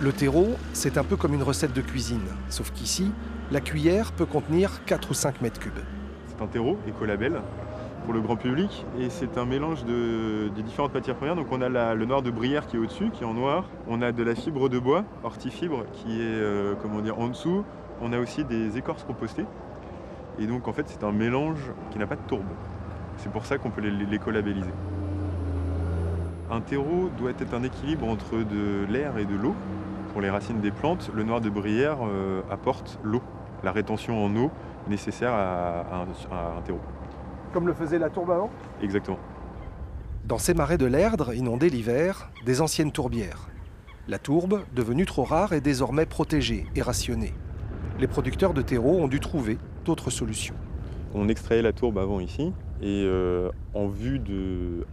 Le terreau, c'est un peu comme une recette de cuisine, sauf qu'ici, la cuillère peut contenir 4 ou 5 mètres cubes. C'est un terreau écolabel pour le grand public et c'est un mélange de différentes matières premières. Donc on a le noir de bruyère qui est au-dessus, qui est en noir. On a de la fibre de bois, hortifibre, qui est en dessous. On a aussi des écorces compostées. Et donc en fait c'est un mélange qui n'a pas de tourbe. C'est pour ça qu'on peut l'écolabelliser. Un terreau doit être un équilibre entre de l'air et de l'eau. Pour les racines des plantes, le noir de bruyère apporte l'eau, la rétention en eau nécessaire à un terreau. Comme le faisait la tourbe avant ? Exactement. Dans ces marais de l'Erdre, inondés l'hiver, des anciennes tourbières. La tourbe, devenue trop rare, est désormais protégée et rationnée. Les producteurs de terreau ont dû trouver d'autres solutions. On extrayait la tourbe avant ici et en vue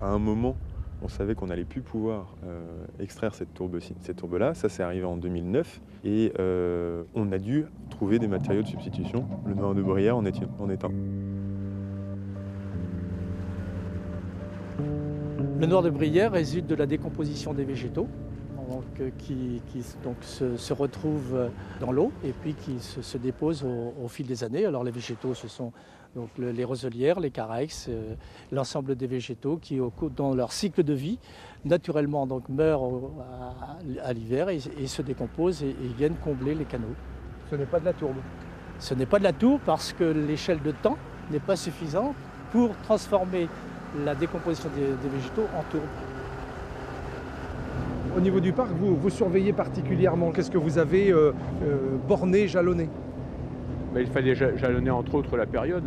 à un moment, on savait qu'on n'allait plus pouvoir extraire cette tourbe-là. Ça, c'est arrivé en 2009 et on a dû trouver des matériaux de substitution. Le noir de bruyère en est un. Le noir de bruyère résulte de la décomposition des végétaux, qui se retrouvent dans l'eau et puis qui se déposent au fil des années. Alors les végétaux, ce sont donc les roselières, les carex, l'ensemble des végétaux qui, dans leur cycle de vie, naturellement donc, meurent à l'hiver et se décomposent et viennent combler les canaux. Ce n'est pas de la tourbe. Ce n'est pas de la tourbe parce que l'échelle de temps n'est pas suffisante pour transformer la décomposition des végétaux en tourbe. Au niveau du parc, vous surveillez particulièrement. Qu'est-ce que vous avez borné, jalonné ? Il fallait jalonner entre autres la période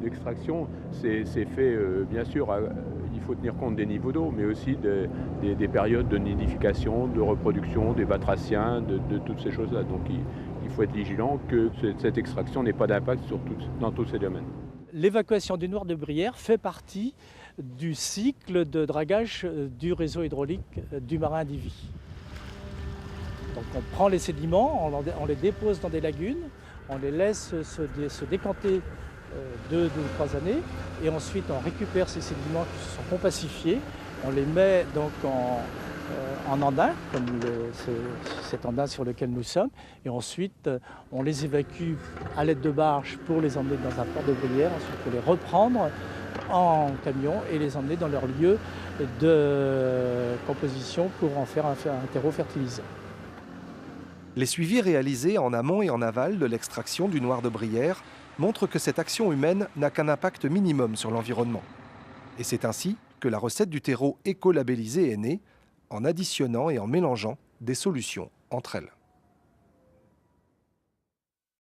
d'extraction. C'est fait, bien sûr, il faut tenir compte des niveaux d'eau, mais aussi des périodes de nidification, de reproduction, des batraciens, de toutes ces choses-là. Donc il faut être vigilant que cette extraction n'ait pas d'impact dans tous ces domaines. L'évacuation du noir de bruyère fait partie du cycle de dragage du réseau hydraulique du marin d'Ivry. Donc on prend les sédiments, on les dépose dans des lagunes, on les laisse se décanter 2 ou 3 années et ensuite on récupère ces sédiments qui se sont compacifiés, on les met donc en andin, comme cet andin sur lequel nous sommes, et ensuite on les évacue à l'aide de barges pour les emmener dans un port de bruyère, ensuite pour les reprendre en camion et les emmener dans leur lieu de composition pour en faire un terreau fertilisé. Les suivis réalisés en amont et en aval de l'extraction du noir de bruyère montrent que cette action humaine n'a qu'un impact minimum sur l'environnement. Et c'est ainsi que la recette du terreau écolabellisé est née, en additionnant et en mélangeant des solutions entre elles.